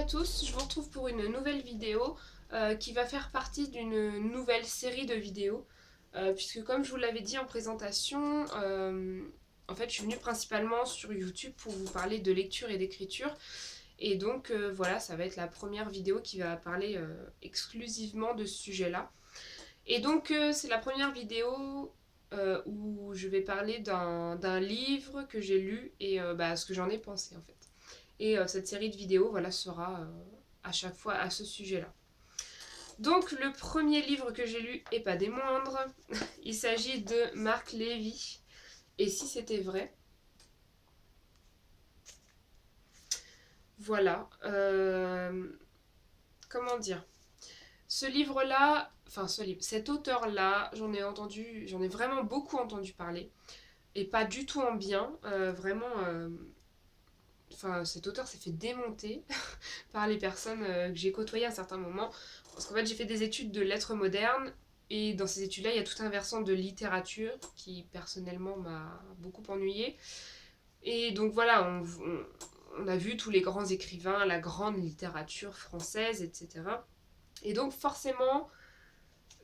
tous, je vous retrouve pour une nouvelle vidéo qui va faire partie d'une nouvelle série de vidéos. Puisque comme je vous l'avais dit en présentation, en fait je suis venue principalement sur YouTube pour vous parler de lecture et d'écriture. Et donc voilà, ça va être la première vidéo qui va parler exclusivement de ce sujet-là. Et donc c'est la première vidéo où je vais parler d'un livre que j'ai lu et ce que j'en ai pensé en fait. Et cette série de vidéos voilà, sera à chaque fois à ce sujet-là. Donc le premier livre que j'ai lu, et pas des moindres, il s'agit de Marc Lévy, Et si c'était vrai. Voilà. Comment dire, ce livre-là, cet auteur-là, j'en ai vraiment beaucoup entendu parler, et pas du tout en bien, cet auteur s'est fait démonter par les personnes que j'ai côtoyées à un certain moment. Parce qu'en fait, j'ai fait des études de lettres modernes. Et dans ces études-là, il y a tout un versant de littérature qui, personnellement, m'a beaucoup ennuyée. Et donc voilà, on a vu tous les grands écrivains, la grande littérature française, etc. Et donc forcément,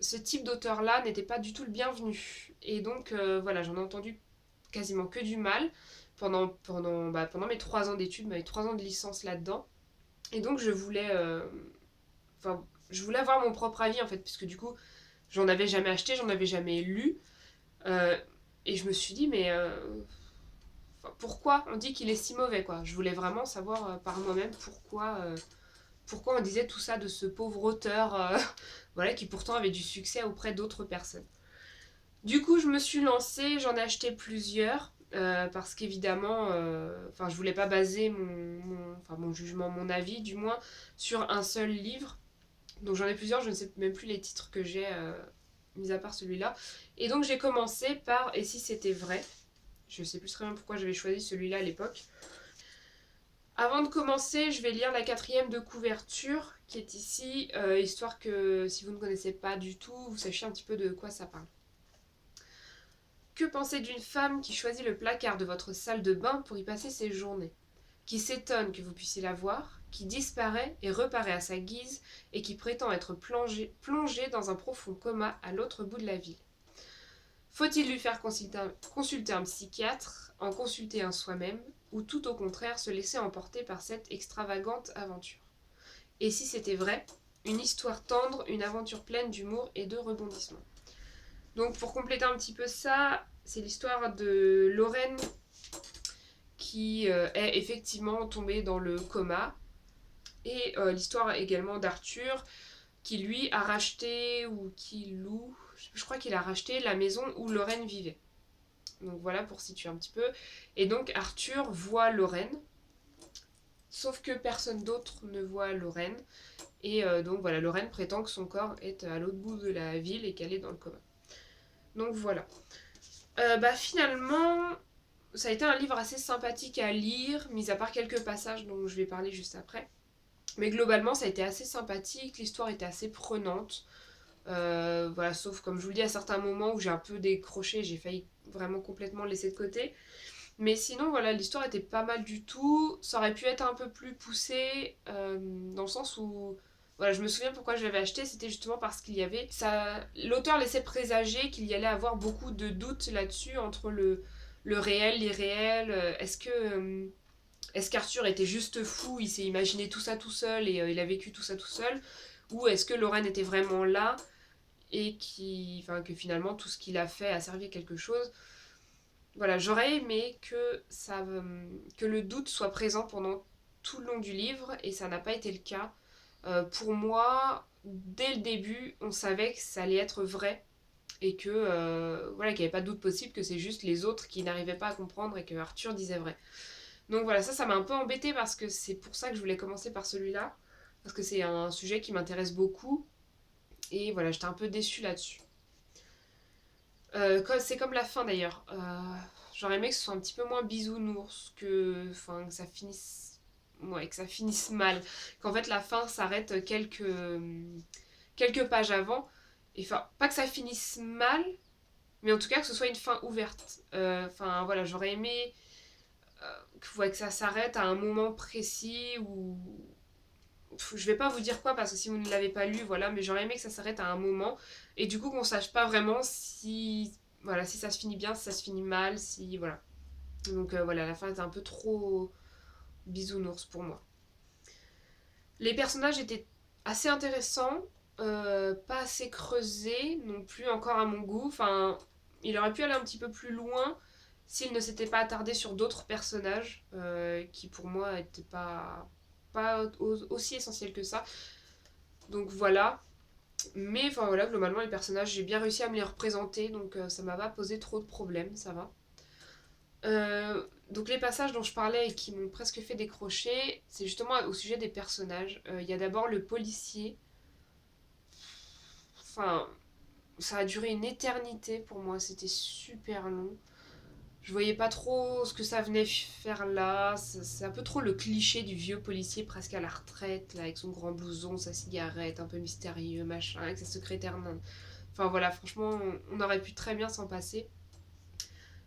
ce type d'auteur-là n'était pas du tout le bienvenu. Et donc voilà, j'en ai entendu quasiment que du mal pendant mes 3 ans d'études, mes 3 ans de licence là-dedans. Et donc je voulais avoir mon propre avis en fait, puisque du coup, j'en avais jamais acheté, j'en avais jamais lu. Euh, et je me suis dit, mais pourquoi on dit qu'il est si mauvais quoi. Je voulais vraiment savoir par moi-même pourquoi on disait tout ça de ce pauvre auteur voilà, qui pourtant avait du succès auprès d'autres personnes. Du coup, je me suis lancée, j'en ai acheté plusieurs. Parce qu'évidemment, je voulais pas baser mon jugement, mon avis du moins, sur un seul livre. Donc j'en ai plusieurs, je ne sais même plus les titres que j'ai, mis à part celui-là. Et donc j'ai commencé par Et si c'était vrai. Je sais plus très bien pourquoi j'avais choisi celui-là à l'époque. Avant de commencer, je vais lire la 4e de couverture qui est ici, histoire que si vous ne connaissez pas du tout, vous sachiez un petit peu de quoi ça parle. Que penser d'une femme qui choisit le placard de votre salle de bain pour y passer ses journées, qui s'étonne que vous puissiez la voir, qui disparaît et reparaît à sa guise et qui prétend être plongée dans un profond coma à l'autre bout de la ville? Faut-il lui faire consulter un psychiatre, en consulter un soi-même, ou tout au contraire se laisser emporter par cette extravagante aventure? Et si c'était vrai, une histoire tendre, une aventure pleine d'humour et de rebondissements. Donc pour compléter un petit peu ça, c'est l'histoire de Lorraine qui est effectivement tombée dans le coma. Et l'histoire également d'Arthur qui lui a racheté ou qui loue, je crois qu'il a racheté la maison où Lorraine vivait. Donc voilà pour situer un petit peu. Et donc Arthur voit Lorraine, sauf que personne d'autre ne voit Lorraine. Et donc voilà, Lorraine prétend que son corps est à l'autre bout de la ville et qu'elle est dans le coma. Donc voilà. Finalement, ça a été un livre assez sympathique à lire, mis à part quelques passages dont je vais parler juste après. Mais globalement, ça a été assez sympathique, l'histoire était assez prenante. Voilà, sauf comme je vous le dis, à certains moments où j'ai un peu décroché, j'ai failli vraiment complètement le laisser de côté. Mais sinon, voilà, l'histoire était pas mal du tout. Ça aurait pu être un peu plus poussé, dans le sens où... Voilà, je me souviens pourquoi je l'avais acheté, c'était justement parce qu'il y avait... L'auteur laissait présager qu'il y allait avoir beaucoup de doutes là-dessus, entre le réel, l'irréel. Est-ce qu'Arthur était juste fou, il s'est imaginé tout ça tout seul et il a vécu tout ça tout seul? Ou est-ce que Lorraine était vraiment là et que finalement tout ce qu'il a fait a servi à quelque chose? Voilà, j'aurais aimé que le doute soit présent pendant tout le long du livre et ça n'a pas été le cas. Pour moi, dès le début, on savait que ça allait être vrai et que voilà, qu'il n'y avait pas de doute possible, que c'est juste les autres qui n'arrivaient pas à comprendre et que Arthur disait vrai. Donc voilà, ça m'a un peu embêtée parce que c'est pour ça que je voulais commencer par celui-là, parce que c'est un sujet qui m'intéresse beaucoup et voilà, j'étais un peu déçue là-dessus. C'est comme la fin d'ailleurs. J'aurais aimé que ce soit un petit peu moins bisounours, que ça finisse. Ouais, que ça finisse mal. Qu'en fait la fin s'arrête quelques pages avant. Et pas que ça finisse mal, mais en tout cas que ce soit une fin ouverte. Voilà, j'aurais aimé que ça s'arrête à un moment précis où je vais pas vous dire quoi parce que si vous ne l'avez pas lu, voilà, mais j'aurais aimé que ça s'arrête à un moment et du coup qu'on sache pas vraiment si, voilà, si ça se finit bien, si ça se finit mal, si, voilà. Donc voilà, la fin était un peu trop bisounours pour moi. Les personnages étaient assez intéressants, pas assez creusés non plus encore à mon goût. Enfin, il aurait pu aller un petit peu plus loin s'il ne s'était pas attardé sur d'autres personnages qui pour moi n'étaient pas aussi essentiels que ça. Donc voilà. Mais enfin voilà, globalement les personnages, j'ai bien réussi à me les représenter, donc ça m'a pas posé trop de problèmes, ça va. Donc les passages dont je parlais et qui m'ont presque fait décrocher, c'est justement au sujet des personnages. Il y a d'abord le policier. Enfin, ça a duré une éternité pour moi, c'était super long. Je voyais pas trop ce que ça venait faire là. C'est un peu trop le cliché du vieux policier presque à la retraite, là, avec son grand blouson, sa cigarette, un peu mystérieux, machin, avec sa secrétaire naine. Enfin voilà, franchement, on aurait pu très bien s'en passer.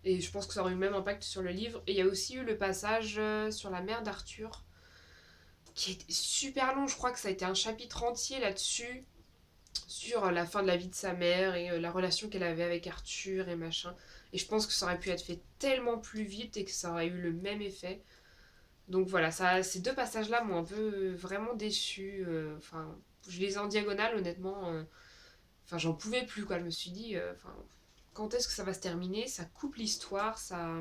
Et je pense que ça aurait eu le même impact sur le livre. Et il y a aussi eu le passage sur la mère d'Arthur, qui était super long. Je crois que ça a été un chapitre entier là-dessus, sur la fin de la vie de sa mère et la relation qu'elle avait avec Arthur et machin. Et je pense que ça aurait pu être fait tellement plus vite et que ça aurait eu le même effet. Donc voilà, ça, ces deux passages-là m'ont un peu vraiment déçu. Enfin, je les ai en diagonale, honnêtement. Enfin, j'en pouvais plus, quoi. Je me suis dit, enfin, quand est-ce que ça va se terminer? Ça coupe l'histoire, ça.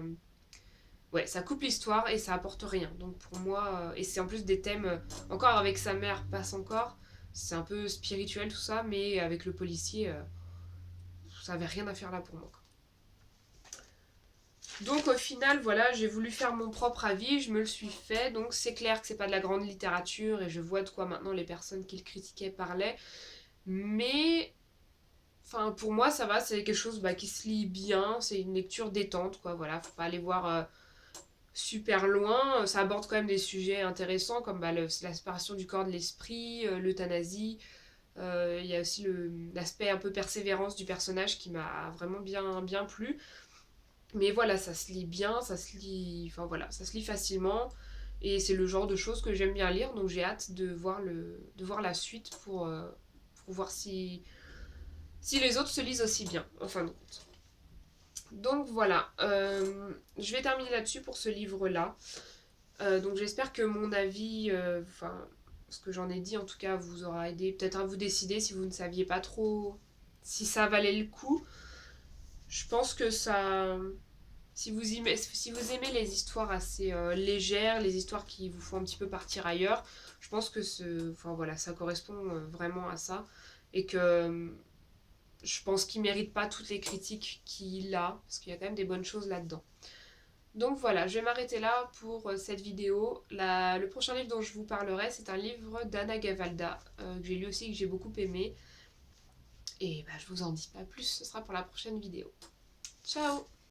Ouais, ça coupe l'histoire et ça apporte rien. Donc pour moi, et c'est en plus des thèmes, encore avec sa mère, passe encore. C'est un peu spirituel tout ça, mais avec le policier, ça avait rien à faire là pour moi. Donc au final, voilà, j'ai voulu faire mon propre avis, je me le suis fait. Donc c'est clair que c'est pas de la grande littérature et je vois de quoi maintenant les personnes qui le critiquaient parlaient. Mais enfin, pour moi, ça va, c'est quelque chose qui se lit bien, c'est une lecture détente, quoi, voilà, faut pas aller voir super loin, ça aborde quand même des sujets intéressants comme la séparation du corps de l'esprit, l'euthanasie, il y a aussi l'aspect un peu persévérance du personnage qui m'a vraiment bien plu, mais voilà, ça se lit bien, ça se lit, enfin voilà, ça se lit facilement, et c'est le genre de choses que j'aime bien lire, donc j'ai hâte de voir la suite pour voir si les autres se lisent aussi bien, en fin de compte. Donc voilà, je vais terminer là-dessus pour ce livre-là. Donc j'espère que mon avis, enfin ce que j'en ai dit en tout cas, vous aura aidé peut-être à vous décider si vous ne saviez pas trop si ça valait le coup. Je pense que ça, si vous aimez les histoires assez légères, les histoires qui vous font un petit peu partir ailleurs, je pense que enfin voilà, ça correspond vraiment à ça et que je pense qu'il mérite pas toutes les critiques qu'il a, parce qu'il y a quand même des bonnes choses là-dedans. Donc voilà, je vais m'arrêter là pour cette vidéo. Le prochain livre dont je vous parlerai, c'est un livre d'Anna Gavalda, que j'ai lu aussi et que j'ai beaucoup aimé. Et je vous en dis pas plus, ce sera pour la prochaine vidéo. Ciao!